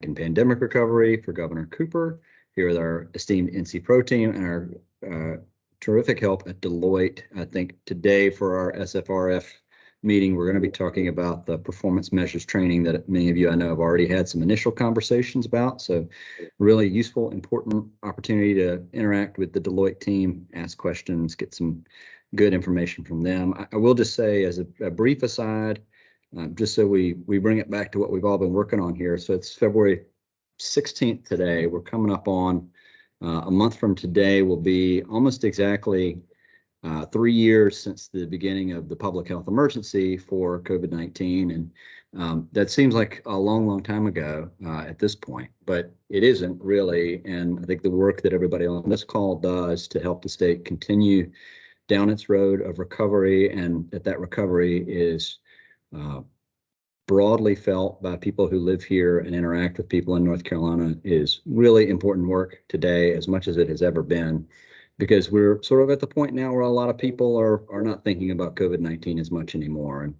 in Pandemic Recovery for Governor Cooper, here with our esteemed NC-PRO team and our terrific help at Deloitte. I think today for our SFRF meeting, we're going to be talking about the performance measures training that many of you I know have already had some initial conversations about. So really useful, important opportunity to interact with the Deloitte team, ask questions, get some good information from them. I will just say as a brief aside, just so we bring it back to what we've all been working on here. So it's February 16th today. We're coming up on a month from today will be almost exactly 3 years since the beginning of the public health emergency for COVID-19. And that seems like a long, long time ago at this point, but it isn't really. And I think the work that everybody on this call does to help the state continue down its road of recovery, and that recovery is broadly felt by people who live here and interact with people in North Carolina, is really important work today as much as it has ever been, because we're sort of at the point now where a lot of people are not thinking about COVID-19 as much anymore. And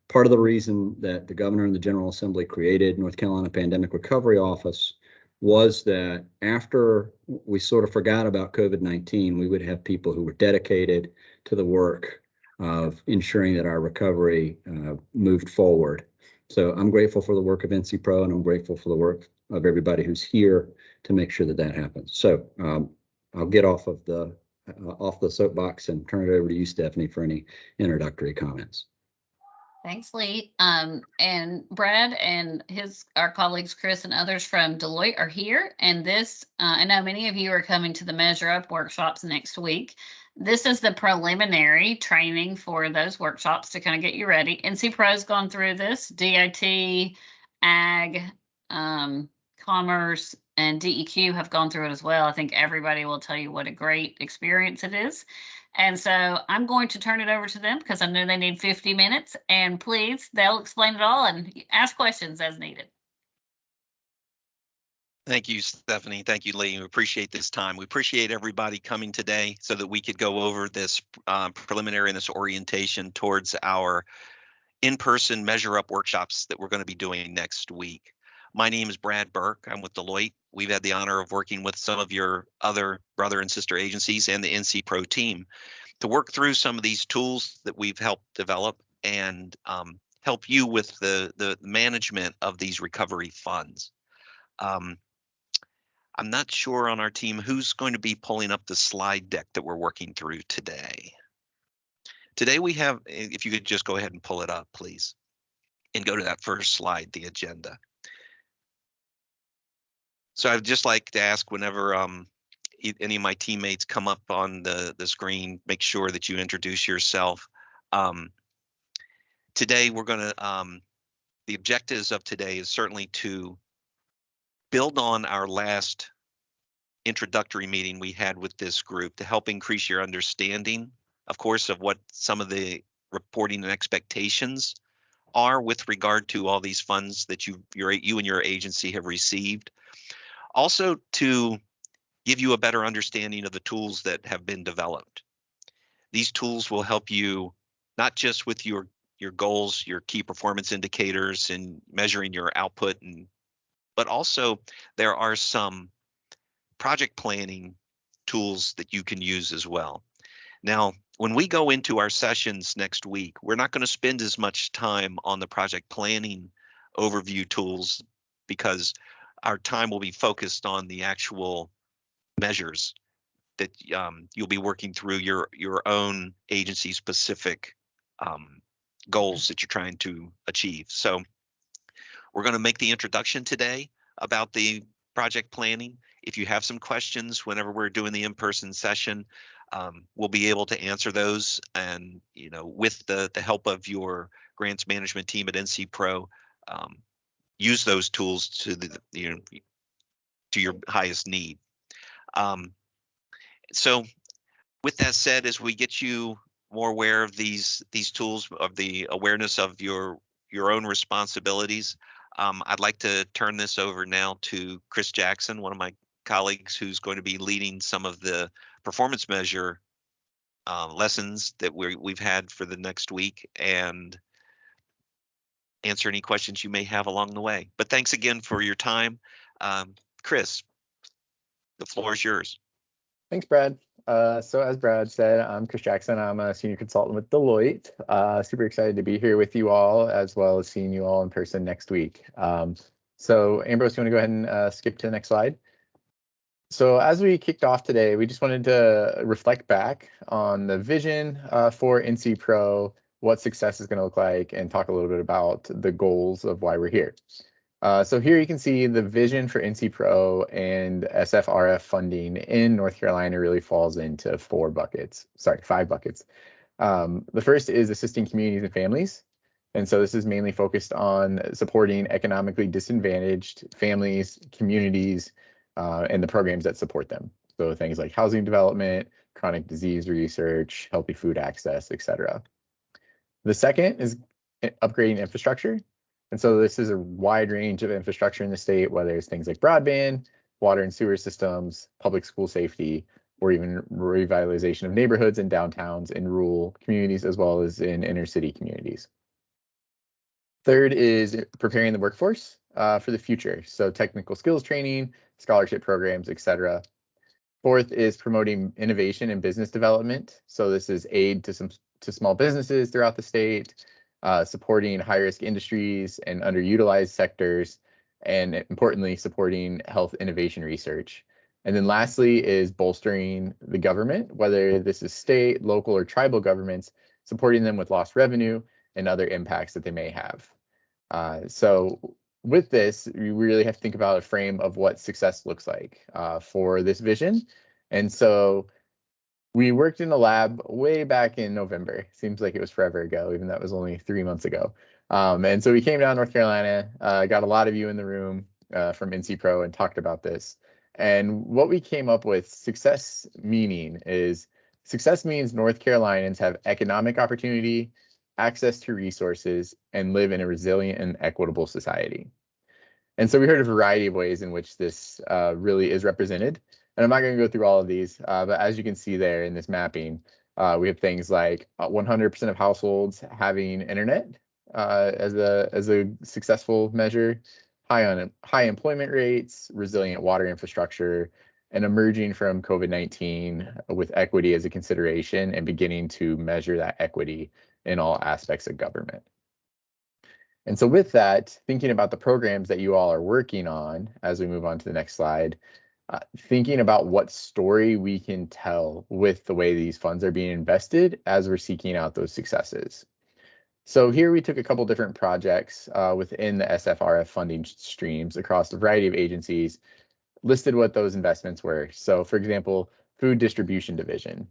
part of the reason that the governor and the General Assembly created North Carolina Pandemic Recovery Office was that after we sort of forgot about COVID-19, we would have people who were dedicated to the work of ensuring that our recovery moved forward. So I'm grateful for the work of NC-PRO, and I'm grateful for the work of everybody who's here to make sure that that happens. So I'll get off the soapbox and turn it over to you, Stephanie, for any introductory comments. Thanks, Lee. And Brad and our colleagues, Chris and others from Deloitte are here. And this, I know many of you are coming to the MeasureUp workshops next week. This is the preliminary training for those workshops to kind of get you ready. NC-PRO's gone through this, DIT, Ag, Commerce, and DEQ have gone through it as well. I think everybody will tell you what a great experience it is. And so I'm going to turn it over to them because I know they need 50 minutes. And please, they'll explain it all and ask questions as needed. Thank you, Stephanie. Thank you, Lee. We appreciate this time. We appreciate everybody coming today so that we could go over this preliminary and this orientation towards our in-person MeasureUp workshops that we're going to be doing next week. My name is Brad Burke. I'm with Deloitte. We've had the honor of working with some of your other brother and sister agencies and the NC-PRO team to work through some of these tools that we've helped develop and help you with the management of these recovery funds. I'm not sure on our team who's going to be pulling up the slide deck that we're working through today. Today we have, if you could just go ahead and pull it up, please, and go to that first slide, the agenda. So I'd just like to ask whenever any of my teammates come up on the screen, make sure that you introduce yourself. Today we're going to, the objectives of today is certainly to build on our last introductory meeting we had with this group to help increase your understanding, of course, of what some of the reporting and expectations are with regard to all these funds that you and your agency have received. Also to give you a better understanding of the tools that have been developed. These tools will help you not just with your goals, your key performance indicators and measuring your output, but also there are some project planning tools that you can use as well. Now, when we go into our sessions next week, we're not going to spend as much time on the project planning overview tools because our time will be focused on the actual measures that you'll be working through your own agency specific goals that you're trying to achieve. So we're going to make the introduction today about the project planning. If you have some questions whenever we're doing the in-person session, we'll be able to answer those, and with the help of your grants management team at NC-PRO, use those tools to to your highest need. So with that said, as we get you more aware of these tools, of the awareness of your own responsibilities, I'd like to turn this over now to Chris Jackson, one of my colleagues who's going to be leading some of the performance measure lessons that we've had for the next week. And answer any questions you may have along the way. But thanks again for your time. Chris, the floor is yours. Thanks, Brad. So as Brad said, I'm Chris Jackson. I'm a senior consultant with Deloitte. Super excited to be here with you all, as well as seeing you all in person next week. So Ambrose, you want to go ahead and skip to the next slide? So as we kicked off today, we just wanted to reflect back on the vision for NC Pro, what success is going to look like, and talk a little bit about the goals of why we're here. So here you can see the vision for NC Pro and SFRF funding in North Carolina really falls into 5 buckets. The first is assisting communities and families. And so this is mainly focused on supporting economically disadvantaged families, communities, and the programs that support them. So things like housing development, chronic disease research, healthy food access, etc. The second is upgrading infrastructure. And so this is a wide range of infrastructure in the state, whether it's things like broadband, water and sewer systems, public school safety, or even revitalization of neighborhoods and downtowns in rural communities, as well as in inner city communities. Third is preparing the workforce for the future. So technical skills training, scholarship programs, etc. Fourth is promoting innovation and business development. So this is aid to small businesses throughout the state, supporting high-risk industries and underutilized sectors, and importantly, supporting health innovation research. And then lastly is bolstering the government, whether this is state, local, or tribal governments, supporting them with lost revenue and other impacts that they may have. So with this, you really have to think about a frame of what success looks like for this vision. And so we worked in a lab way back in November. Seems like it was forever ago, even though it was only 3 months ago. And so we came down to North Carolina, got a lot of you in the room from NC Pro and talked about this. And what we came up with success means North Carolinians have economic opportunity, access to resources, and live in a resilient and equitable society. And so we heard a variety of ways in which this really is represented. And I'm not going to go through all of these, but as you can see there in this mapping, we have things like 100% of households having internet as a successful measure, high employment rates, resilient water infrastructure, and emerging from COVID-19 with equity as a consideration and beginning to measure that equity in all aspects of government. And so with that, thinking about the programs that you all are working on as we move on to the next slide, thinking about what story we can tell with the way these funds are being invested as we're seeking out those successes. So here we took a couple different projects within the SFRF funding streams across a variety of agencies, listed what those investments were. So for example, Food Distribution Division.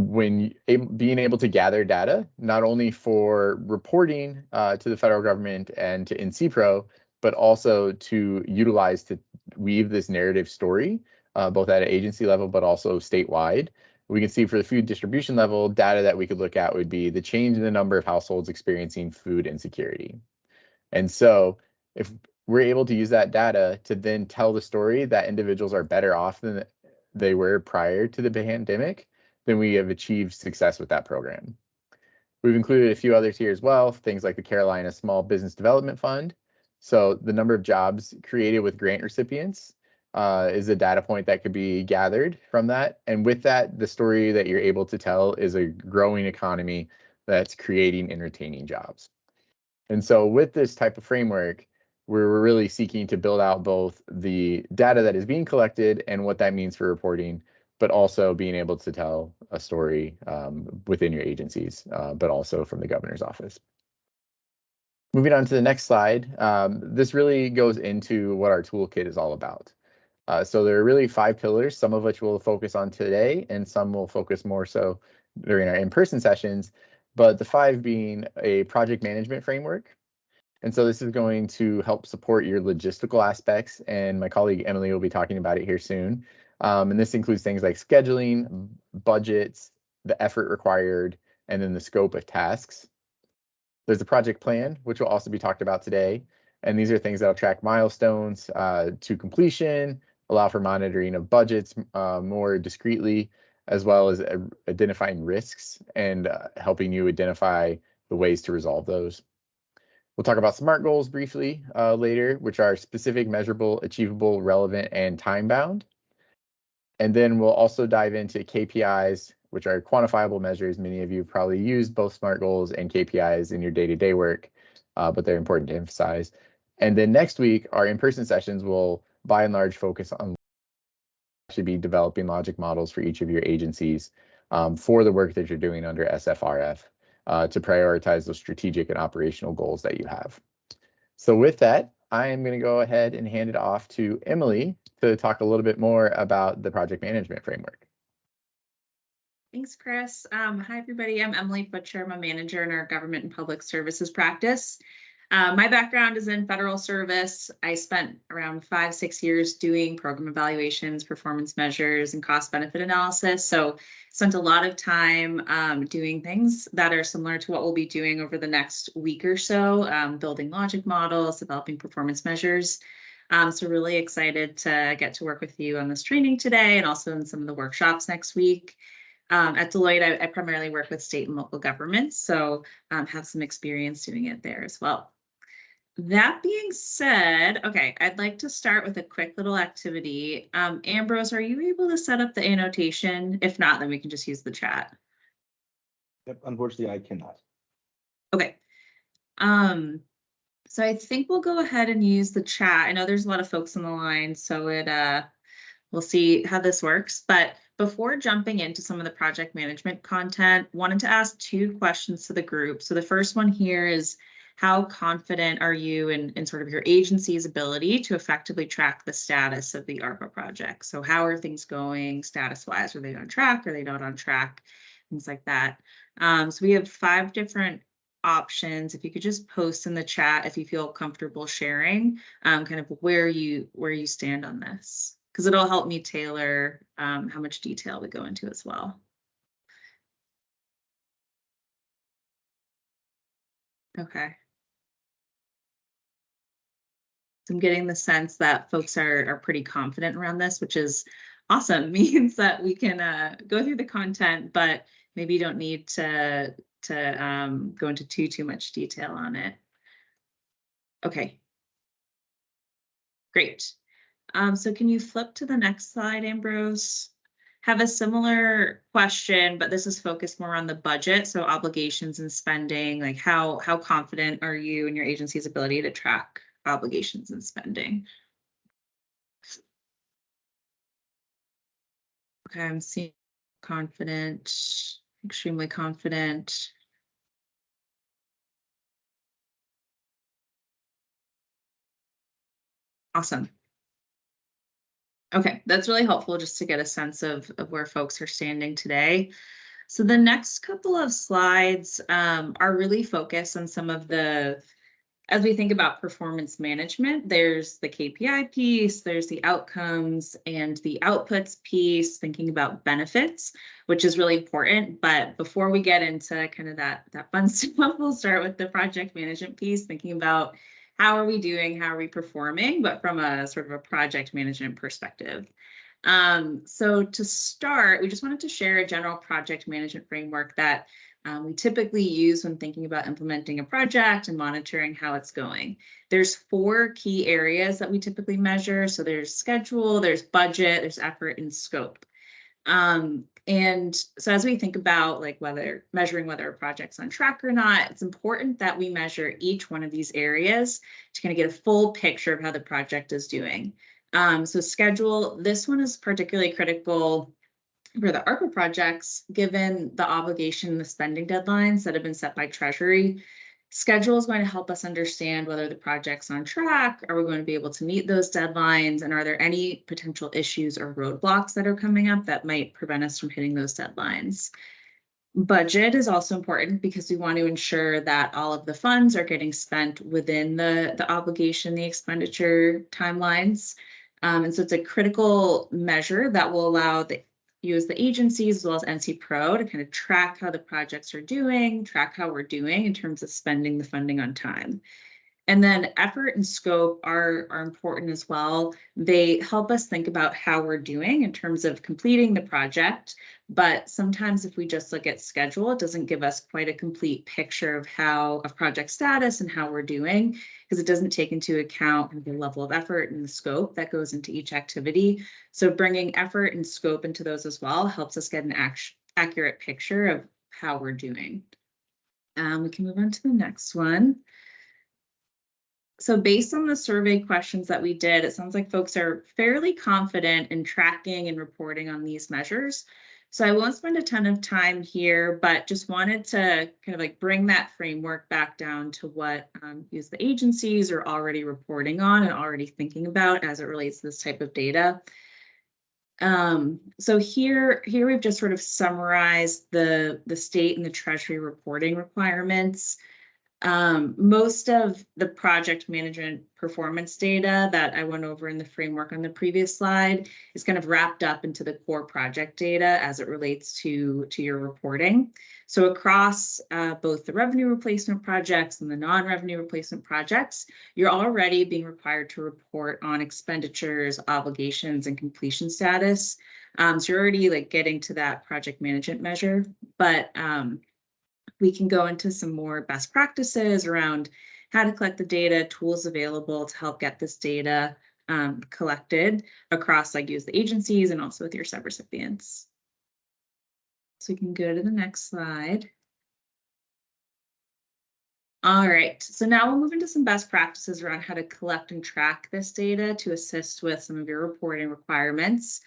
When being able to gather data, not only for reporting to the federal government and to NC Pro, but also to utilize to weave this narrative story, both at an agency level, but also statewide. We can see for the food distribution level, data that we could look at would be the change in the number of households experiencing food insecurity. And so if we're able to use that data to then tell the story that individuals are better off than they were prior to the pandemic, then we have achieved success with that program. We've included a few others here as well, things like the Carolina Small Business Development Fund. So the number of jobs created with grant recipients is a data point that could be gathered from that. And with that, the story that you're able to tell is a growing economy that's creating and retaining jobs. And so with this type of framework, we're really seeking to build out both the data that is being collected and what that means for reporting, but also being able to tell a story within your agencies, but also from the governor's office. Moving on to the next slide, this really goes into what our toolkit is all about. So there are really 5 pillars, some of which we'll focus on today, and some will focus more so during our in-person sessions, but the 5 being a project management framework. And so this is going to help support your logistical aspects, and my colleague Emily will be talking about it here soon. And this includes things like scheduling, budgets, the effort required, and then the scope of tasks. There's a project plan, which will also be talked about today. And these are things that will track milestones to completion, allow for monitoring of budgets more discreetly, as well as identifying risks and helping you identify the ways to resolve those. We'll talk about SMART goals briefly later, which are specific, measurable, achievable, relevant, and time-bound. And then we'll also dive into KPIs, which are quantifiable measures. Many of you probably use both SMART goals and KPIs in your day-to-day work, but they're important to emphasize. And then next week, our in-person sessions will by and large focus on actually be developing logic models for each of your agencies for the work that you're doing under SFRF to prioritize those strategic and operational goals that you have. So with that, I am going to go ahead and hand it off to Emily to talk a little bit more about the project management framework. Thanks, Chris. Hi, everybody. I'm Emily Butcher. I'm a manager in our government and public services practice. My background is in federal service. I spent around 5-6 years doing program evaluations, performance measures, and cost benefit analysis. So spent a lot of time doing things that are similar to what we'll be doing over the next week or so, building logic models, developing performance measures. So really excited to get to work with you on this training today and also in some of the workshops next week. At Deloitte, I primarily work with state and local governments, so have some experience doing it there as well. That being said, okay, I'd like to start with a quick little activity. Ambrose, are you able to set up the annotation? If not, then we can just use the chat. Yep, unfortunately, I cannot. Okay. So I think we'll go ahead and use the chat. I know there's a lot of folks on the line, so we'll see how this works. But before jumping into some of the project management content, wanted to ask 2 questions to the group. So the first one here is, how confident are you in sort of your agency's ability to effectively track the status of the ARPA project? So how are things going status-wise? Are they on track? Are they not on track? Things like that. So we have 5 different options. If you could just post in the chat if you feel comfortable sharing kind of where you stand on this, because it'll help me tailor how much detail we go into as well. Okay. So I'm getting the sense that folks are pretty confident around this, which is awesome. Means that we can go through the content, but maybe you don't need to go into too much detail on it. Okay. Great. So can you flip to the next slide, Ambrose? Have a similar question, but this is focused more on the budget. So obligations and spending, like how confident are you in your agency's ability to track obligations and spending? Okay, I'm seeing confident, extremely confident. Awesome. Okay, that's really helpful just to get a sense of where folks are standing today. So the next couple of slides are really focused on some of the, as we think about performance management, there's the KPI piece, there's the outcomes and the outputs piece, thinking about benefits, which is really important. But before we get into kind of that fun stuff, we'll start with the project management piece, thinking about how are we doing, how are we performing, but from a sort of a project management perspective. So to start, we just wanted to share a general project management framework that we typically use when thinking about implementing a project and monitoring how it's going. There's 4 key areas that we typically measure. So there's schedule, there's budget, there's effort, and scope. And so as we think about like measuring whether a project's on track or not, it's important that we measure each one of these areas to kind of get a full picture of how the project is doing. So schedule, this one is particularly critical for the ARPA projects, given the obligation and the spending deadlines that have been set by Treasury. Schedule is going to help us understand whether the project's on track. Are we going to be able to meet those deadlines? And are there any potential issues or roadblocks that are coming up that might prevent us from hitting those deadlines? Budget is also important because we want to ensure that all of the funds are getting spent within the obligation, the expenditure timelines. And so it's a critical measure that will allow you as the agencies as well as NC-Pro to kind of track how the projects are doing, track how we're doing in terms of spending the funding on time. And then effort and scope are important as well. They help us think about how we're doing in terms of completing the project. But sometimes if we just look at schedule, it doesn't give us quite a complete picture of project status and how we're doing, because it doesn't take into account the level of effort and the scope that goes into each activity. So bringing effort and scope into those as well helps us get an accurate picture of how we're doing. We can move on to the next one. So based on the survey questions that we did, it sounds like folks are fairly confident in tracking and reporting on these measures. So I won't spend a ton of time here, but just wanted to kind of like bring that framework back down to what the agencies are already reporting on and already thinking about as it relates to this type of data. So here we've just sort of summarized the state and the Treasury reporting requirements. Most of the project management performance data that I went over in the framework on the previous slide is kind of wrapped up into the core project data as it relates to your reporting. So across both the revenue replacement projects and the non-revenue replacement projects, you're already being required to report on expenditures, obligations, and completion status. So you're already like getting to that project management measure, but we can go into some more best practices around how to collect the data, tools available to help get this data collected across the agencies and also with your subrecipients. So we can go to the next slide. All right, so now we'll move into some best practices around how to collect and track this data to assist with some of your reporting requirements.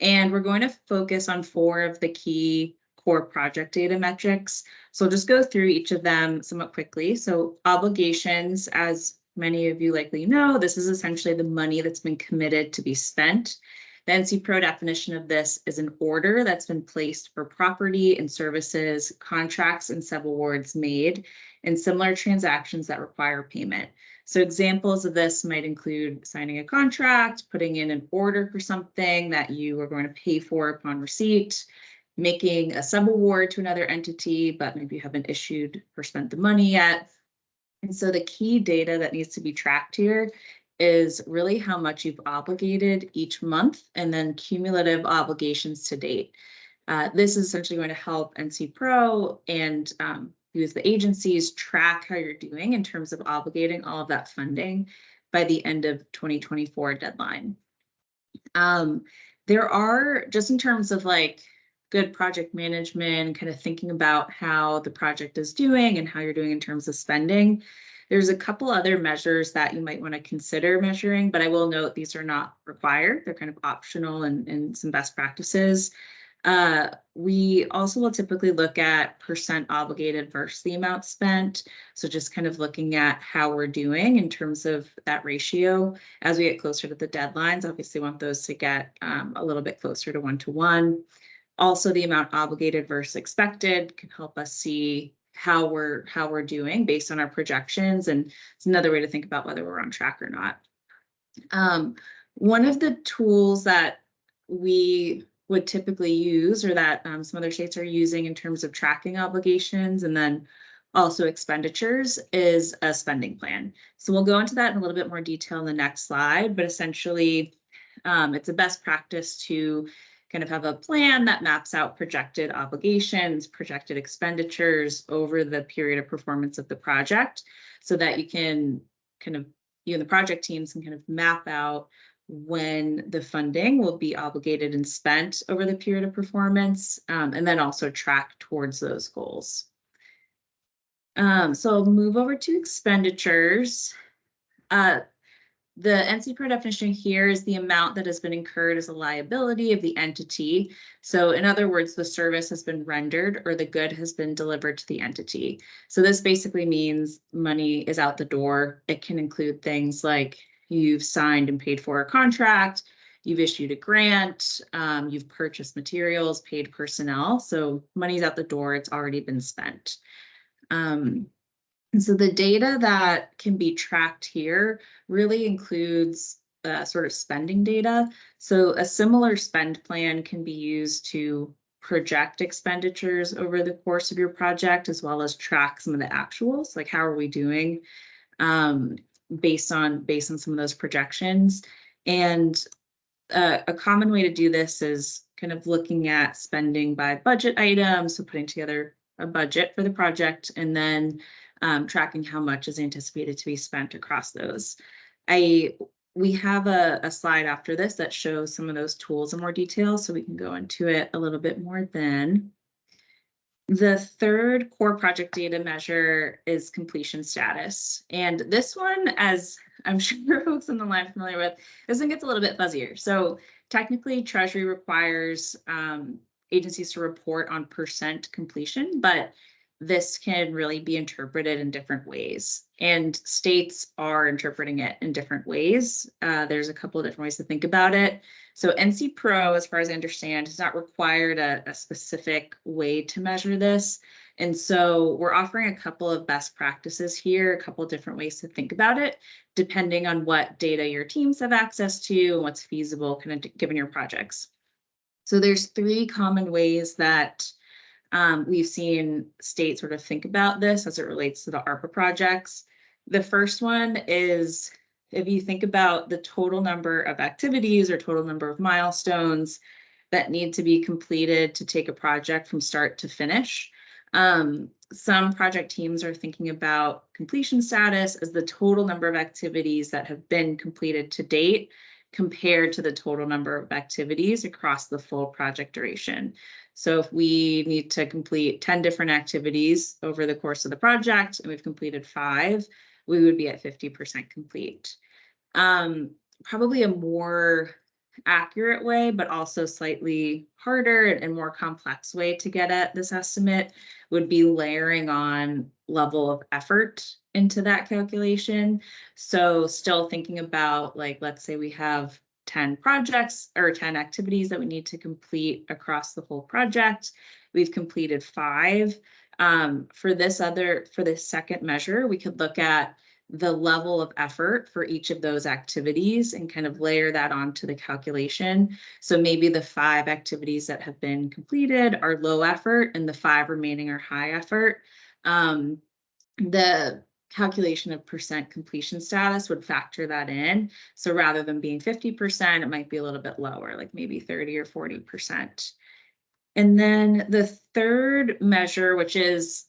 And we're going to focus on 4 of the key core project data metrics. So I'll just go through each of them somewhat quickly. So obligations, as many of you likely know, this is essentially the money that's been committed to be spent. The NC-PRO definition of this is an order that's been placed for property and services, contracts and subawards made, and similar transactions that require payment. So examples of this might include signing a contract, putting in an order for something that you are going to pay for upon receipt, making a subaward to another entity, but maybe you haven't issued or spent the money yet. And so the key data that needs to be tracked here is really how much you've obligated each month and then cumulative obligations to date. This is essentially going to help NC-PRO and the agencies track how you're doing in terms of obligating all of that funding by the end of 2024 deadline. There are, just in terms of good project management, kind of thinking about how the project is doing and how you're doing in terms of spending, there's a couple other measures that you might want to consider measuring, but I will note these are not required. They're kind of optional and some best practices. We also will typically look at percent obligated versus the amount spent. So just kind of looking at how we're doing in terms of that ratio as we get closer to the deadlines. Obviously want those to get a little bit closer to 1-to-1. Also, the amount obligated versus expected can help us see how we're doing based on our projections, and it's another way to think about whether we're on track or not. One of the tools that we would typically use, or that some other states are using in terms of tracking obligations and then also expenditures, is a spending plan. So we'll go into that in a little bit more detail in the next slide, but essentially it's a best practice to kind of have a plan that maps out projected obligations, projected expenditures over the period of performance of the project, so that you can you and the project teams can kind of map out when the funding will be obligated and spent over the period of performance, and then also track towards those goals. So I'll move over to expenditures. The NC-PRO definition here is the amount that has been incurred as a liability of the entity. So in other words, the service has been rendered or the good has been delivered to the entity. So this basically means money is out the door. It can include things like you've signed and paid for a contract, you've issued a grant, you've purchased materials, paid personnel. So money's out the door, it's already been spent. And so the data that can be tracked here really includes sort of spending data. So a similar spend plan can be used to project expenditures over the course of your project, as well as track some of the actuals, like how are we doing based on some of those projections. And a common way to do this is kind of looking at spending by budget items, so putting together a budget for the project and then tracking how much is anticipated to be spent across those. We have a slide after this that shows some of those tools in more detail, so we can go into it a little bit more then. The third core project data measure is completion status. And this one, as I'm sure folks on the line are familiar with, this one gets a little bit fuzzier. So technically, Treasury requires agencies to report on % completion, but this can really be interpreted in different ways. And states are interpreting it in different ways. There's a couple of different ways to think about it. So NC Pro, as far as I understand, has not required a specific way to measure this. And so we're offering a couple of best practices here, a couple of different ways to think about it, depending on what data your teams have access to and what's feasible kind of given your projects. So there's 3 common ways that we've seen states sort of think about this as it relates to the ARPA projects. The first one is if you think about the total number of activities or total number of milestones that need to be completed to take a project from start to finish. Some project teams are thinking about completion status as the total number of activities that have been completed to date compared to the total number of activities across the full project duration. So if we need to complete 10 different activities over the course of the project and we've completed 5, we would be at 50% complete. Probably a more accurate way, but also slightly harder and more complex way to get at this estimate would be layering on level of effort into that calculation. So still thinking about, like, let's say we have 10 projects or 10 activities that we need to complete across the whole project. We've completed 5. For this second measure, we could look at the level of effort for each of those activities and kind of layer that onto the calculation. So maybe the 5 activities that have been completed are low effort and the 5 remaining are high effort. The calculation of % completion status would factor that in. So rather than being 50%, it might be a little bit lower, like maybe 30 or 40%. And then the third measure, which is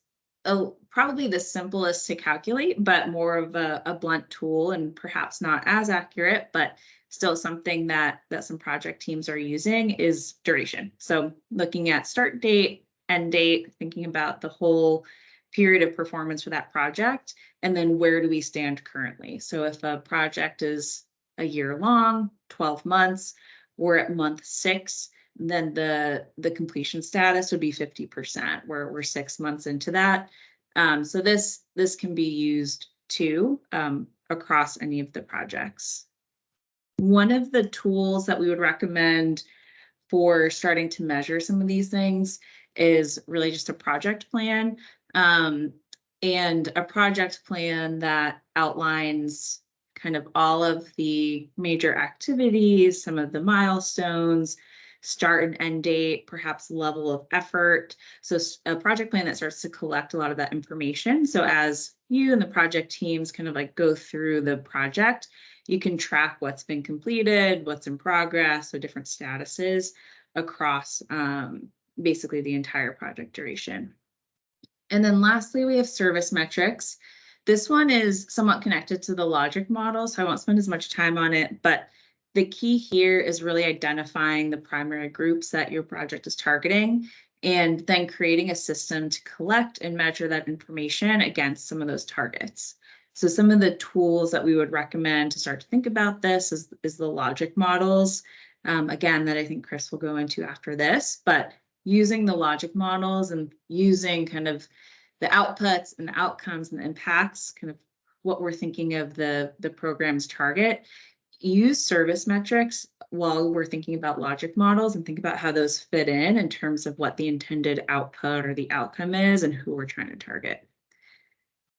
probably the simplest to calculate, but more of a blunt tool and perhaps not as accurate, but still something that some project teams are using, is duration. So looking at start date, end date, thinking about the whole period of performance for that project, and then where do we stand currently? So if a project is a year long, 12 months, we're at month 6, then the completion status would be 50%, where we're 6 months into that. So this can be used too across any of the projects. One of the tools that we would recommend for starting to measure some of these things is really just a project plan. And a project plan that outlines kind of all of the major activities, some of the milestones, start and end date, perhaps level of effort. So a project plan that starts to collect a lot of that information. So as you and the project teams kind of like go through the project, you can track what's been completed, what's in progress, so different statuses across basically the entire project duration. And then lastly, we have service metrics. This one is somewhat connected to the logic model, so I won't spend as much time on it, but the key here is really identifying the primary groups that your project is targeting and then creating a system to collect and measure that information against some of those targets. So some of the tools that we would recommend to start to think about this is the logic models, again, that I think Chris will go into after this, but using the logic models and using kind of the outputs and the outcomes and the impacts, kind of what we're thinking of the program's target. Use service metrics while we're thinking about logic models and think about how those fit in terms of what the intended output or the outcome is and who we're trying to target.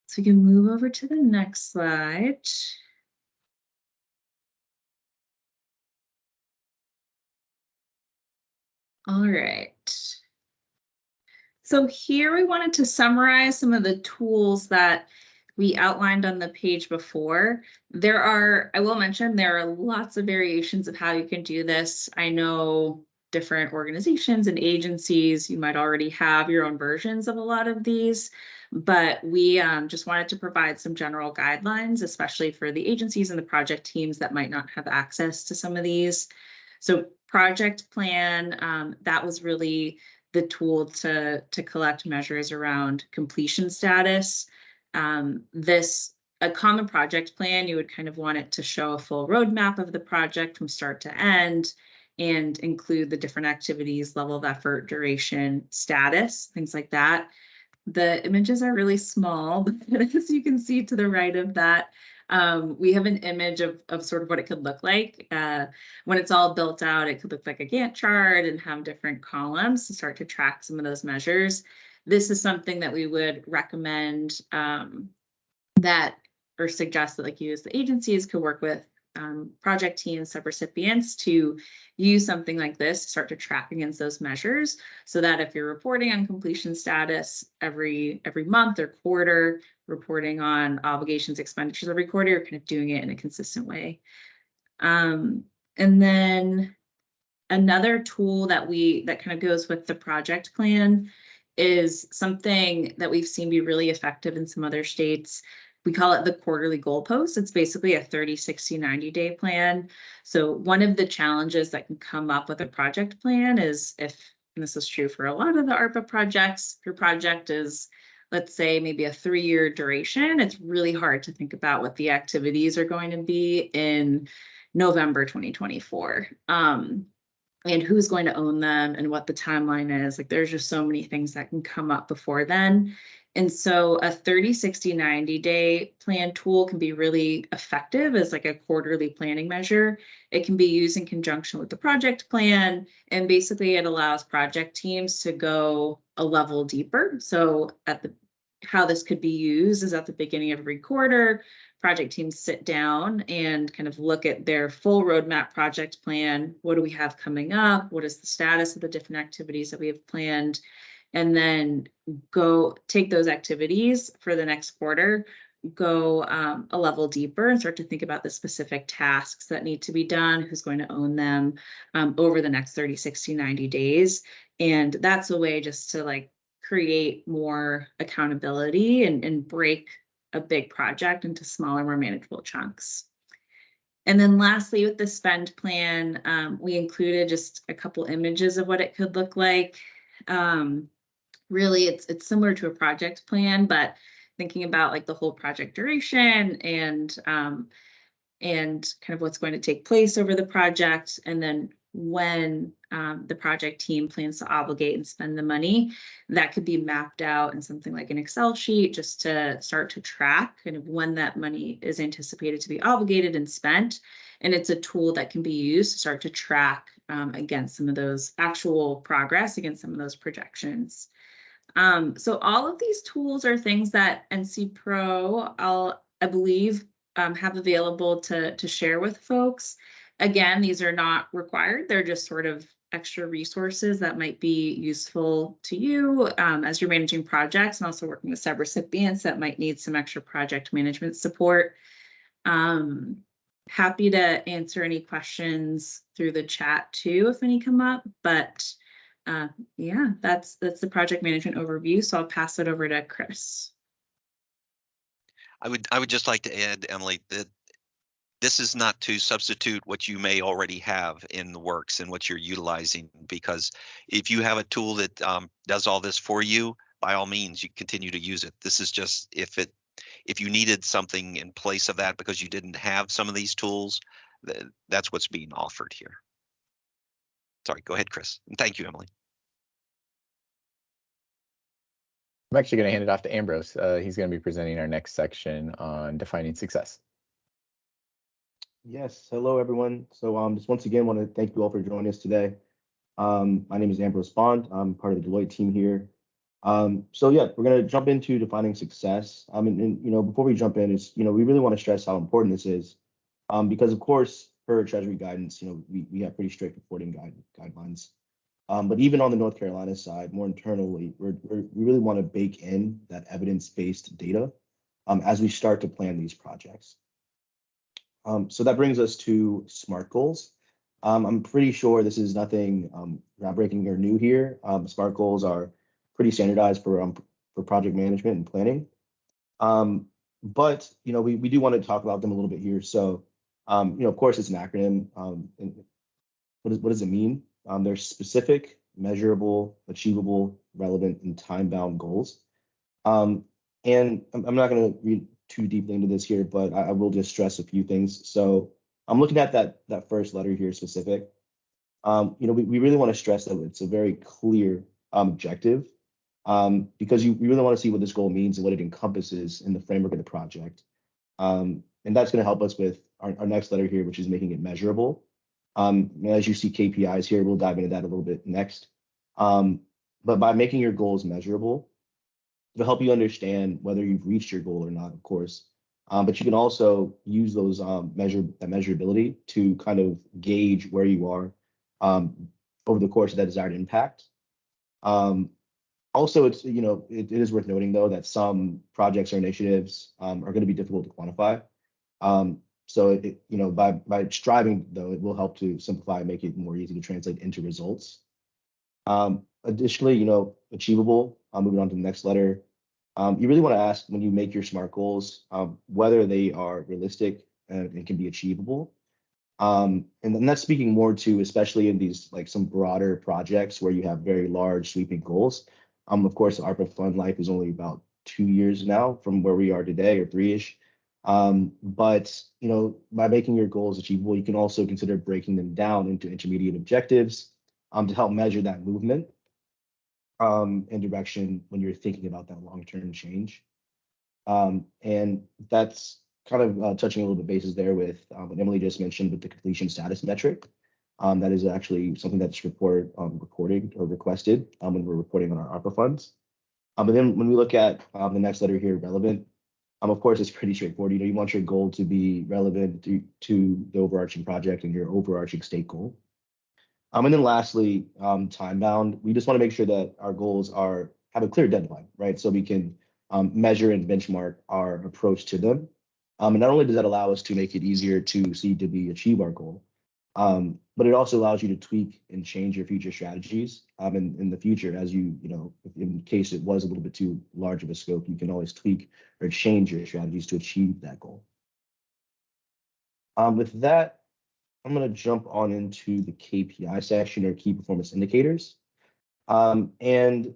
So we can move over to the next slide. All right. So here we wanted to summarize some of the tools that we outlined on the page before. I will mention, there are lots of variations of how you can do this. I know different organizations and agencies, you might already have your own versions of a lot of these, but we just wanted to provide some general guidelines, especially for the agencies and the project teams that might not have access to some of these. So project plan, that was really the tool to collect measures around completion status. A common project plan, you would kind of want it to show a full roadmap of the project from start to end and include the different activities, level of effort, duration, status, things like that. The images are really small, but as you can see to the right of that, we have an image of sort of what it could look like. When it's all built out, it could look like a Gantt chart and have different columns to start to track some of those measures. This is something that we would recommend or suggest that like you as the agencies could work with project teams, subrecipients to use something like this to start to track against those measures, so that if you're reporting on completion status every month or quarter, reporting on obligations, expenditures every quarter, you're kind of doing it in a consistent way. And then another tool that kind of goes with the project plan is something that we've seen be really effective in some other states. We call it the quarterly goalpost. It's basically a 30, 60, 90-day plan. So one of the challenges that can come up with a project plan is and this is true for a lot of the ARPA projects, your project is, let's say, maybe a 3-year duration. It's really hard to think about what the activities are going to be in November 2024. And who's going to own them and what the timeline is. Like, there's just so many things that can come up before then. And so a 30, 60, 90-day plan tool can be really effective as like a quarterly planning measure. It can be used in conjunction with the project plan. And basically it allows project teams to go a level deeper. So how this could be used is at the beginning of every quarter, project teams sit down and kind of look at their full roadmap project plan. What do we have coming up? What is the status of the different activities that we have planned? And then go take those activities for the next quarter, go a level deeper and start to think about the specific tasks that need to be done, who's going to own them over the next 30, 60, 90 days. And that's a way just to like create more accountability and break a big project into smaller, more manageable chunks. And then lastly, with the spend plan, we included just a couple images of what it could look like. Really, it's similar to a project plan, but thinking about like the whole project duration and kind of what's going to take place over the project, and then when the project team plans to obligate and spend the money, that could be mapped out in something like an Excel sheet just to start to track kind of when that money is anticipated to be obligated and spent. And it's a tool that can be used to start to track against some of those actual progress, against some of those projections. So all of these tools are things that NC Pro, I believe, have available to share with folks. Again, these are not required. They're just sort of extra resources that might be useful to you as you're managing projects and also working with subrecipients that might need some extra project management support. Happy to answer any questions through the chat too, if any come up, but yeah, that's the project management overview. So I'll pass it over to Chris. I would just like to add, Emily, that this is not to substitute what you may already have in the works and what you're utilizing, because if you have a tool that does all this for you, by all means, you continue to use it. This is just if you needed something in place of that because you didn't have some of these tools, that's what's being offered here. Sorry, go ahead, Chris. And thank you, Emily. I'm actually going to hand it off to Ambrose. He's going to be presenting our next section on defining success. Yes, hello everyone. So just once again want to thank you all for joining us today. My name is Ambrose Bond. I'm part of the Deloitte team here. So yeah, we're going to jump into defining success. And you know, before we jump in, we really want to stress how important this is, because of course, per Treasury guidance, we have pretty strict reporting guidelines. But even on the North Carolina side, more internally, we really want to bake in that evidence-based data as we start to plan these projects. So that brings us to SMART goals. I'm pretty sure this is nothing groundbreaking or new here. SMART goals are pretty standardized for project management and planning. But we do want to talk about them a little bit here. So of course it's an acronym. And what does it mean? They're specific, measurable, achievable, relevant, and time-bound goals. And I'm not going to read too deeply into this here, but I will just stress a few things. So I'm looking at that first letter here, specific. We really want to stress that it's a very clear objective, because we really want to see what this goal means and what it encompasses in the framework of the project. And that's going to help us with our next letter here, which is making it measurable. As you see KPIs here, we'll dive into that a little bit next. But by making your goals measurable, it'll help you understand whether you've reached your goal or not, of course. But you can also use those measurability to kind of gauge where you are over the course of that desired impact. Also, it is worth noting though that some projects or initiatives are going to be difficult to quantify. So by striving though, it will help to simplify and make it more easy to translate into results. Additionally, achievable. Moving on to the next letter. You really want to ask when you make your SMART goals whether they are realistic and can be achievable. And then that's speaking more to, especially in these like some broader projects where you have very large sweeping goals. Of course, ARPA fund life is only about 2 years now from where we are today, or 3-ish. But by making your goals achievable, you can also consider breaking them down into intermediate objectives to help measure that movement and direction when you're thinking about that long-term change. And that's kind of touching a little bit bases there with what Emily just mentioned with the completion status metric. That is actually something that's recorded or requested when we're reporting on our ARPA funds. But then when we look at the next letter here, relevant, of course, it's pretty straightforward. You want your goal to be relevant to the overarching project and your overarching state goal. And then lastly, time bound. We just want to make sure that our goals have a clear deadline, right? So we can measure and benchmark our approach to them. And not only does that allow us to make it easier to achieve our goal, but it also allows you to tweak and change your future strategies in the future. As if in case it was a little bit too large of a scope, you can always tweak or change your strategies to achieve that goal. With that, I'm going to jump on into the KPI section, or key performance indicators. And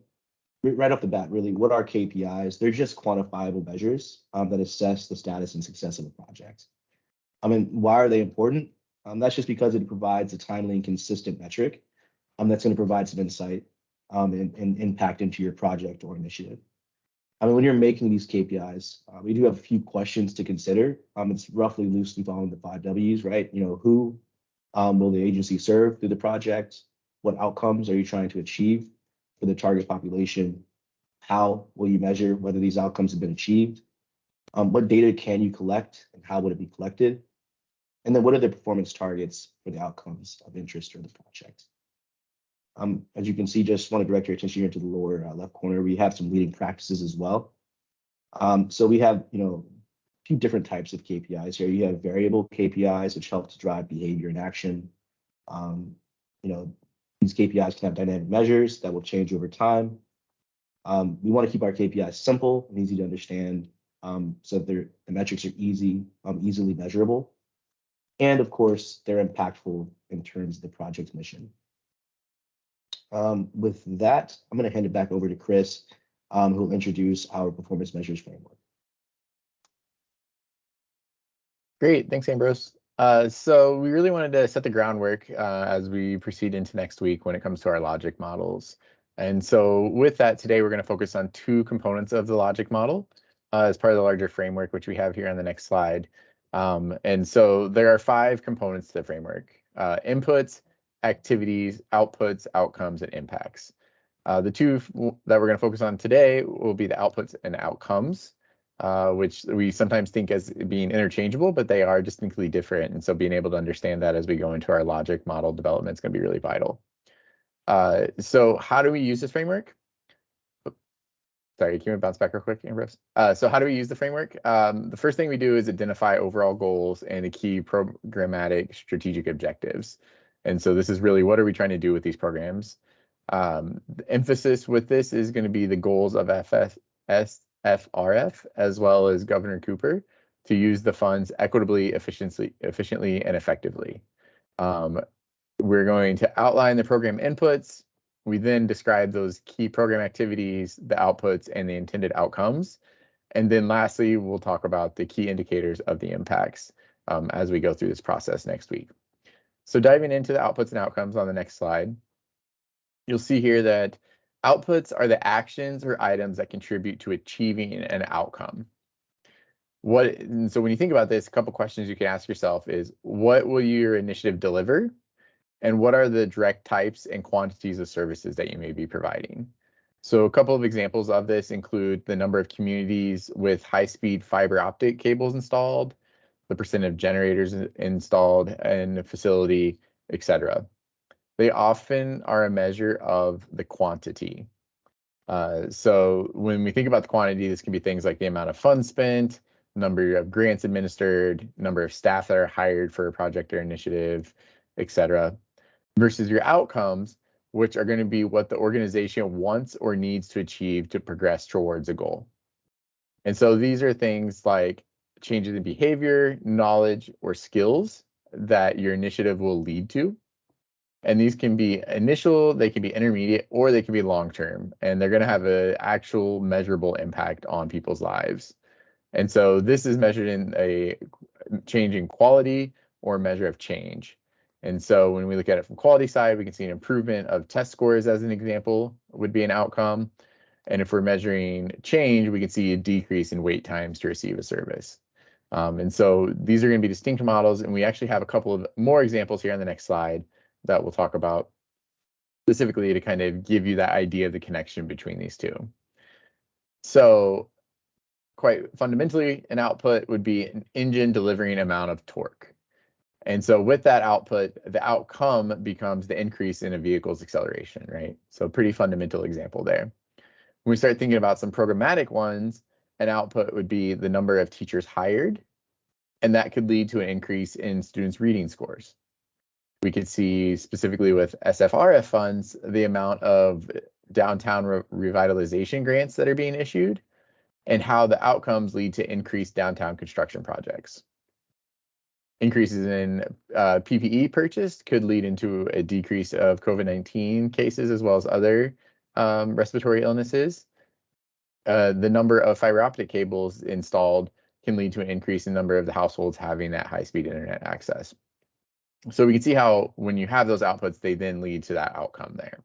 right off the bat, really, what are KPIs? They're just quantifiable measures that assess the status and success of a project. Why are they important? That's just because it provides a timely and consistent metric that's going to provide some insight and impact into your project or initiative. When you're making these KPIs, we do have a few questions to consider. It's roughly loosely following the 5 Ws, right? Who will the agency serve through the project? What outcomes are you trying to achieve for the target population? How will you measure whether these outcomes have been achieved? What data can you collect and how would it be collected? And then what are the performance targets for the outcomes of interest of the project? As you can see, just want to direct your attention here to the lower left corner. We have some leading practices as well. So we have, a few different types of KPIs here. You have variable KPIs, which help to drive behavior and action. These KPIs can have dynamic measures that will change over time. We want to keep our KPIs simple and easy to understand, so that the metrics are easily measurable. And of course, they're impactful in terms of the project's mission. With that, I'm going to hand it back over to Chris, who will introduce our performance measures framework. Great, thanks, Ambrose. So we really wanted to set the groundwork as we proceed into next week when it comes to our logic models. And so with that, today we're going to focus on 2 components of the logic model as part of the larger framework, which we have here on the next slide. And so there are 5 components to the framework: inputs, activities, outputs, outcomes, and impacts. The 2 that we're going to focus on today will be the outputs and outcomes, which we sometimes think as being interchangeable, but they are distinctly different. And so being able to understand that as we go into our logic model development is going to be really vital. So how do we use this framework? Sorry, can we bounce back real quick, Ambrose? So how do we use the framework? The first thing we do is identify overall goals and the key programmatic strategic objectives. And so this is really, what are we trying to do with these programs? The emphasis with this is going to be the goals of SFRF as well as Governor Cooper to use the funds equitably, efficiently, and effectively. We're going to outline the program inputs. We then describe those key program activities, the outputs, and the intended outcomes. And then lastly, we'll talk about the key indicators of the impacts as we go through this process next week. So diving into the outputs and outcomes on the next slide, you'll see here that outputs are the actions or items that contribute to achieving an outcome. So when you think about this, a couple questions you can ask yourself is, what will your initiative deliver? And what are the direct types and quantities of services that you may be providing? So a couple of examples of this include the number of communities with high-speed fiber optic cables installed, the percent of generators installed in the facility, etc. They often are a measure of the quantity. So when we think about the quantity, this can be things like the amount of funds spent, number of grants administered, number of staff that are hired for a project or initiative, etc. Versus your outcomes, which are going to be what the organization wants or needs to achieve to progress towards a goal. And so these are things like changes in behavior, knowledge, or skills that your initiative will lead to. And these can be initial, they can be intermediate, or they can be long-term. And they're going to have an actual measurable impact on people's lives. And so this is measured in a change in quality or measure of change. And so when we look at it from quality side, we can see an improvement of test scores as an example would be an outcome. And if we're measuring change, we can see a decrease in wait times to receive a service. And so these are going to be distinct models. And we actually have a couple of more examples here on the next slide that we'll talk about specifically to kind of give you that idea of the connection between these two. So quite fundamentally, an output would be an engine delivering amount of torque. And so with that output, the outcome becomes the increase in a vehicle's acceleration, right? So pretty fundamental example there. When we start thinking about some programmatic ones, an output would be the number of teachers hired, and that could lead to an increase in students' reading scores. We could see specifically with SFRF funds, the amount of downtown revitalization grants that are being issued and how the outcomes lead to increased downtown construction projects. Increases in PPE purchased could lead into a decrease of COVID-19 cases as well as other respiratory illnesses. The number of fiber optic cables installed can lead to an increase in number of the households having that high-speed internet access. So we can see how when you have those outputs, they then lead to that outcome there.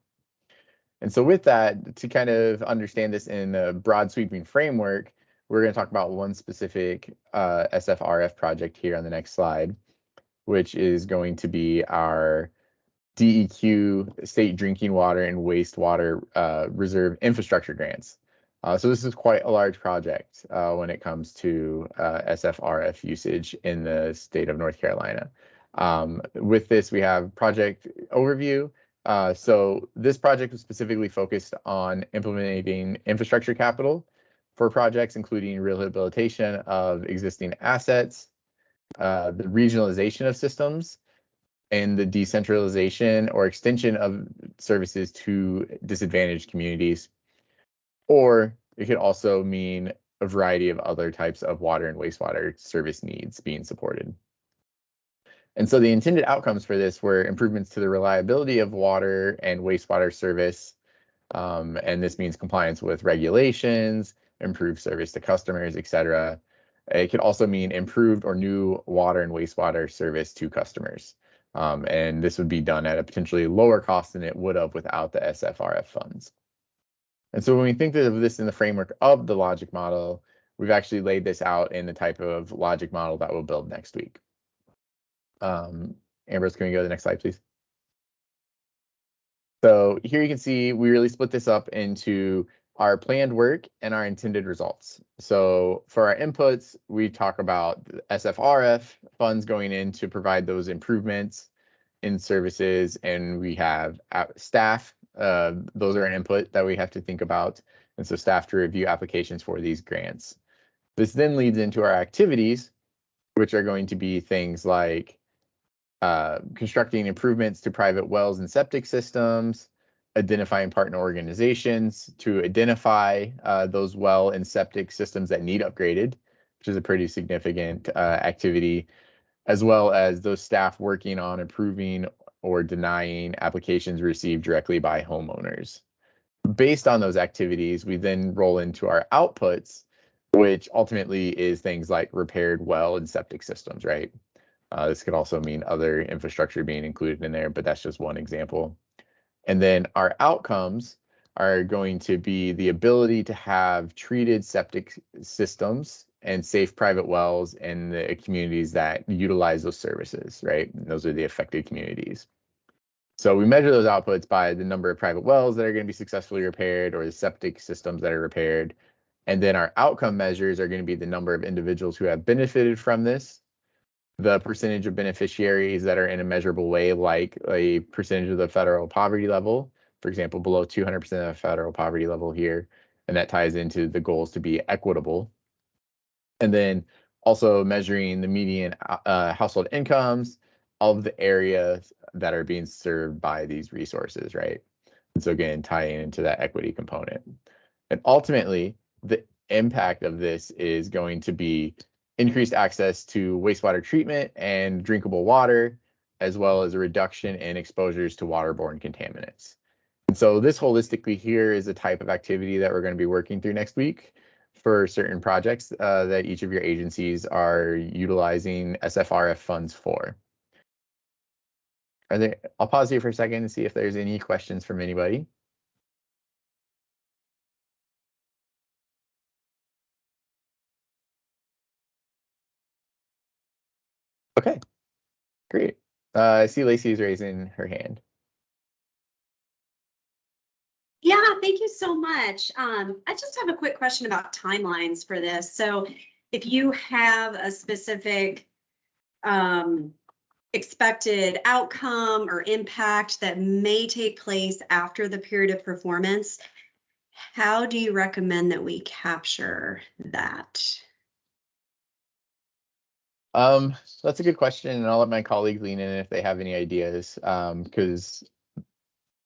And so with that, to kind of understand this in a broad sweeping framework, we're going to talk about one specific SFRF project here on the next slide, which is going to be our DEQ State Drinking Water and Wastewater Reserve Infrastructure Grants. So this is quite a large project when it comes to SFRF usage in the state of North Carolina. With this, we have project overview. So this project was specifically focused on implementing infrastructure capital for projects, including rehabilitation of existing assets, the regionalization of systems, and the decentralization or extension of services to disadvantaged communities. Or it could also mean a variety of other types of water and wastewater service needs being supported. And so the intended outcomes for this were improvements to the reliability of water and wastewater service. And this means compliance with regulations, improved service to customers, etc. It could also mean improved or new water and wastewater service to customers. And this would be done at a potentially lower cost than it would have without the SFRF funds. And so when we think of this in the framework of the logic model, we've actually laid this out in the type of logic model that we'll build next week. Ambrose, can we go to the next slide, please? So here you can see we really split this up into our planned work and our intended results. So for our inputs, we talk about the SFRF funds going in to provide those improvements in services, and we have staff. Those are an input that we have to think about. and so staff to review applications for these grants. This then leads into our activities, which are going to be things like constructing improvements to private wells and septic systems, identifying partner organizations to identify those well and septic systems that need upgraded, which is a pretty significant activity, as well as those staff working on approving or denying applications received directly by homeowners. Based on those activities, we then roll into our outputs, which ultimately is things like repaired well and septic systems, right? This could also mean other infrastructure being included in there, but that's just one example. And then our outcomes are going to be the ability to have treated septic systems and safe private wells in the communities that utilize those services, right? And those are the affected communities. So we measure those outputs by the number of private wells that are going to be successfully repaired or the septic systems that are repaired. And then our outcome measures are going to be the number of individuals who have benefited from this, the percentage of beneficiaries that are in a measurable way, like a percentage of the federal poverty level, for example, below 200% of the federal poverty level here. And that ties into the goals to be equitable. And then also measuring the median household incomes of the areas that are being served by these resources, right? And so again, tying into that equity component. And ultimately, the impact of this is going to be increased access to wastewater treatment and drinkable water, as well as a reduction in exposures to waterborne contaminants. And so this holistically here is a type of activity that we're going to be working through next week for certain projects that each of your agencies are utilizing SFRF funds for. I'll pause here for a second and see if there's any questions from anybody. Okay, great. I see Lacey's raising her hand. Yeah, thank you so much. I just have a quick question about timelines for this. So if you have a specific expected outcome or impact that may take place after the period of performance, how do you recommend that we capture that? That's a good question, and I'll let my colleagues lean in if they have any ideas. Because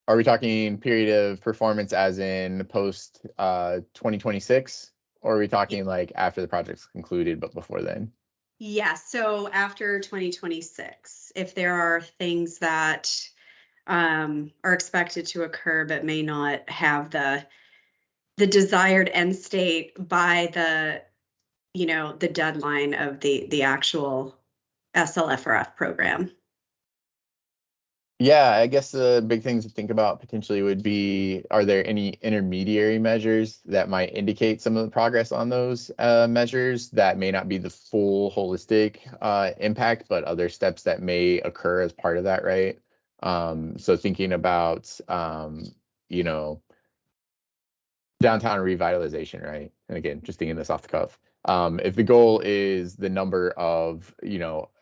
are we talking period of performance as in post 2026, or are we talking like after the project's concluded but before then? Yeah, so after 2026, if there are things that are expected to occur but may not have the desired end state by the the deadline of the actual SLFRF program. Yeah, I guess the big things to think about potentially would be, are there any intermediary measures that might indicate some of the progress on those measures that may not be the full holistic impact, but other steps that may occur as part of that, right? So thinking about, downtown revitalization, right? And again, just thinking this off the cuff. If the goal is the number of,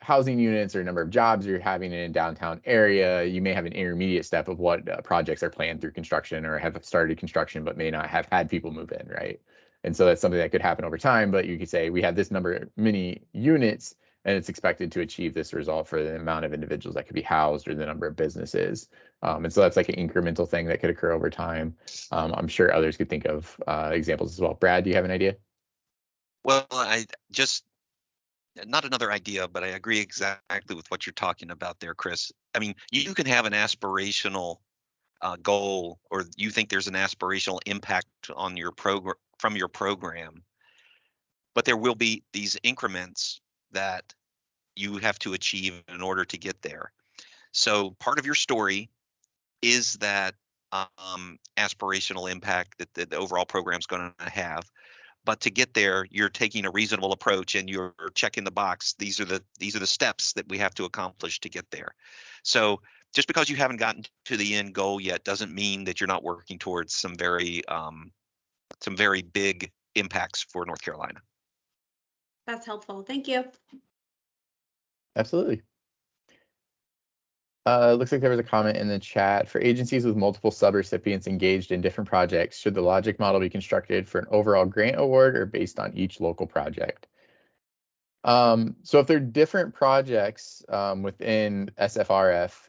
housing units or number of jobs you're having in a downtown area, you may have an intermediate step of what projects are planned through construction or have started construction, but may not have had people move in, right? And so that's something that could happen over time, but you could say we have this number, many units, and it's expected to achieve this result for the amount of individuals that could be housed or the number of businesses. And so that's like an incremental thing that could occur over time. I'm sure others could think of examples as well. Brad, do you have an idea? Well, I just, not another idea, but I agree exactly with what you're talking about there, Chris. I mean, you can have an aspirational goal, or you think there's an aspirational impact on your program from your program, but there will be these increments that you have to achieve in order to get there. So part of your story is that aspirational impact that the overall program is going to have. But to get there, you're taking a reasonable approach and you're checking the box. These are the steps that we have to accomplish to get there. So just because you haven't gotten to the end goal yet doesn't mean that you're not working towards some very big impacts for North Carolina. That's helpful. Thank you. Absolutely. Looks like there was a comment in the chat. For agencies with multiple subrecipients engaged in different projects, should the logic model be constructed for an overall grant award or based on each local project? So if they're different projects within SFRF,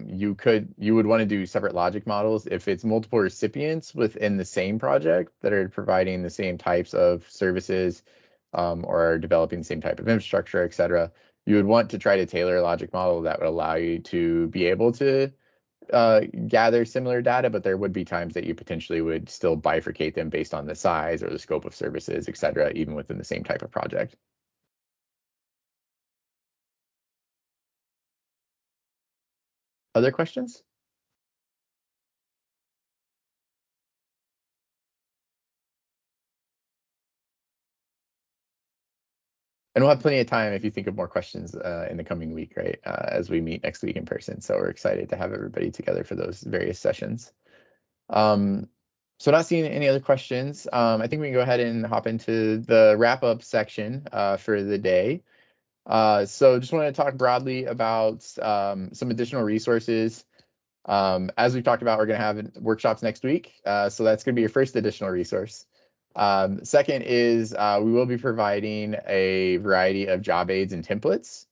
you would want to do separate logic models. If it's multiple recipients within the same project that are providing the same types of services or are developing the same type of infrastructure, et cetera, you would want to try to tailor a logic model that would allow you to be able to gather similar data, but there would be times that you potentially would still bifurcate them based on the size or the scope of services, et cetera, even within the same type of project. Other questions? And we'll have plenty of time if you think of more questions in the coming week, right, as we meet next week in person. So we're excited to have everybody together for those various sessions. So not seeing any other questions, I think we can go ahead and hop into the wrap-up section for the day. So just want to talk broadly about some additional resources. As we've talked about, we're going to have workshops next week. So that's going to be your first additional resource. Second is we will be providing a variety of job aids and templates.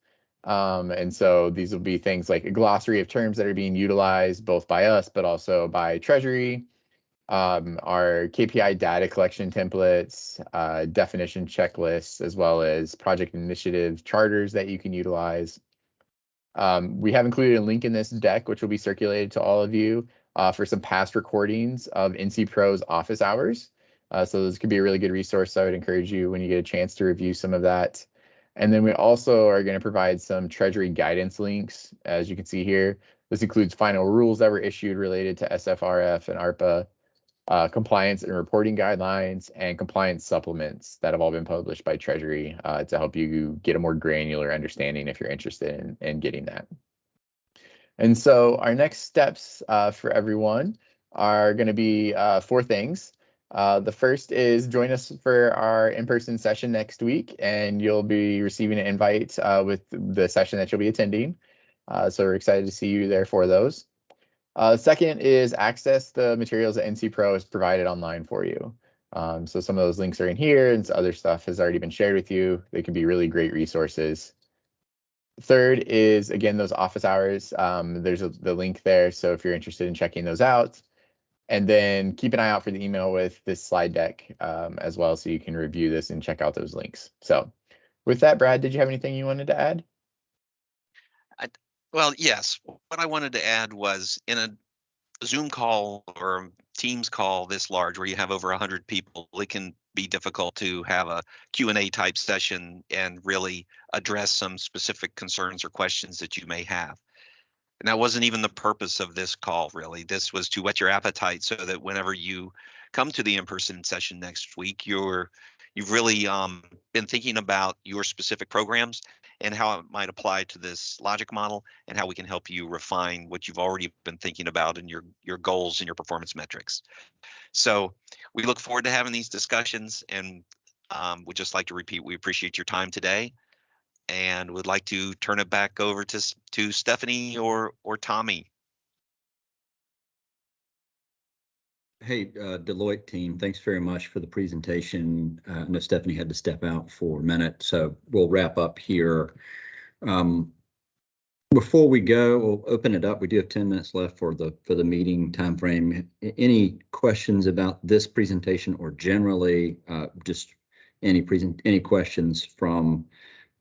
And so these will be things like a glossary of terms that are being utilized both by us, but also by Treasury, our KPI data collection templates, definition checklists, as well as project initiative charters that you can utilize. We have included a link in this deck, which will be circulated to all of you for some past recordings of NC Pro's office hours. So this could be a really good resource. So I would encourage you when you get a chance to review some of that. And then we also are going to provide some Treasury guidance links, as you can see here. This includes final rules that were issued related to SFRF and ARPA, compliance and reporting guidelines, and compliance supplements that have all been published by Treasury to help you get a more granular understanding if you're interested in getting that. And so our next steps for everyone are going to be 4 things. The first is join us for our in-person session next week, and you'll be receiving an invite with the session that you'll be attending. So we're excited to see you there for those. Second is access the materials that NC Pro has provided online for you. So some of those links are in here, and other stuff has already been shared with you. They can be really great resources. Third is, again, those office hours. There's the link there, so if you're interested in checking those out. And then keep an eye out for the email with this slide deck as well, so you can review this and check out those links. So with that, Brad, did you have anything you wanted to add? Well, yes. What I wanted to add was in a Zoom call or Teams call this large where you have over 100 people, it can be difficult to have a Q&A type session and really address some specific concerns or questions that you may have. And that wasn't even the purpose of this call, really. This was to whet your appetite so that whenever you come to the in-person session next week, you've really been thinking about your specific programs and how it might apply to this logic model and how we can help you refine what you've already been thinking about in your goals and your performance metrics. So we look forward to having these discussions, and would just like to repeat, we appreciate your time today, and would like to turn it back over to Stephanie or Tommy. Hey, Deloitte team, thanks very much for the presentation. I know Stephanie had to step out for a minute, so we'll wrap up here. Before we go, we'll open it up. We do have 10 minutes left for the meeting time frame. Any questions about this presentation or generally just any questions from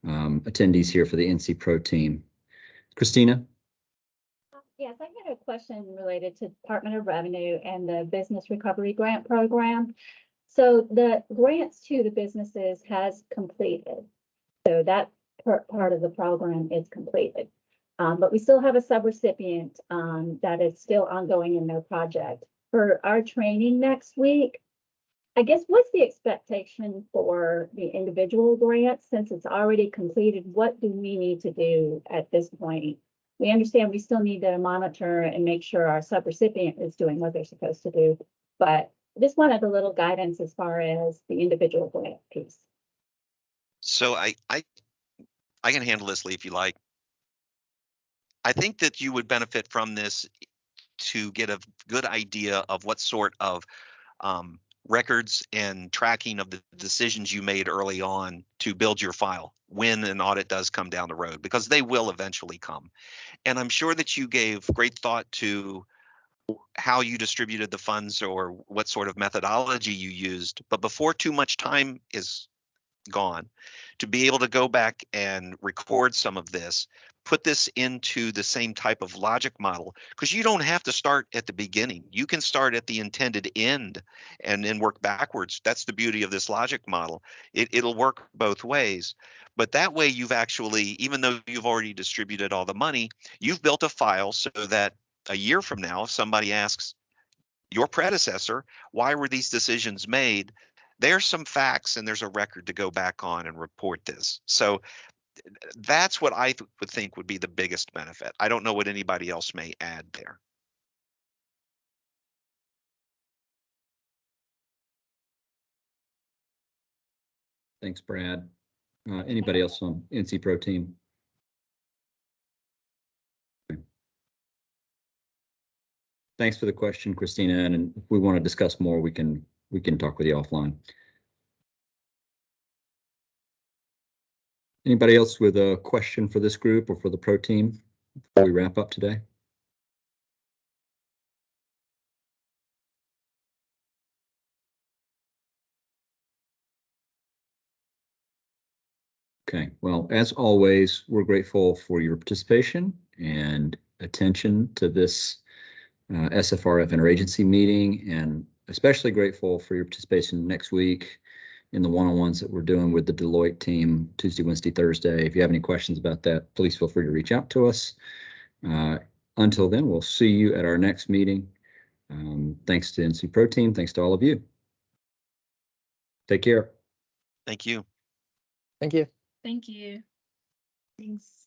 attendees here for the NC Pro team? Christina? Yes, I had a question related to Department of Revenue and the Business Recovery Grant Program. So the grants to the businesses has completed. So that part of the program is completed. But we still have a subrecipient that is still ongoing in their project. For our training next week, I guess what's the expectation for the individual grants since it's already completed? What do we need to do at this point? We understand we still need to monitor and make sure our subrecipient is doing what they're supposed to do, but I just wanted a little guidance as far as the individual grant piece. So I can handle this, Lee, if you like. I think that you would benefit from this to get a good idea of what sort of records and tracking of the decisions you made early on to build your file when an audit does come down the road, because they will eventually come. And I'm sure that you gave great thought to how you distributed the funds or what sort of methodology you used. But before too much time is gone, to be able to go back and record some of this, put this into the same type of logic model, because you don't have to start at the beginning. You can start at the intended end and then work backwards. That's the beauty of this logic model. It'll work both ways. But that way you've actually, even though you've already distributed all the money, you've built a file so that a year from now, if somebody asks your predecessor, why were these decisions made? There's some facts and there's a record to go back on and report this. So that's what I would think would be the biggest benefit. I don't know what anybody else may add there. Thanks, Brad. Anybody else on NC Pro team? Thanks for the question, Christina. And if we want to discuss more, we can talk with you offline. Anybody else with a question for this group or for the pro team before we wrap up today? Okay, well, as always, we're grateful for your participation and attention to this SFRF Interagency Meeting, and especially grateful for your participation next week in the one-on-ones that we're doing with the Deloitte team Tuesday, Wednesday, Thursday. If you have any questions about that, please feel free to reach out to us. Until then, we'll see you at our next meeting. Thanks to NC Pro team. Thanks to all of you. Take care. Thank you. Thank you. Thank you. Thanks.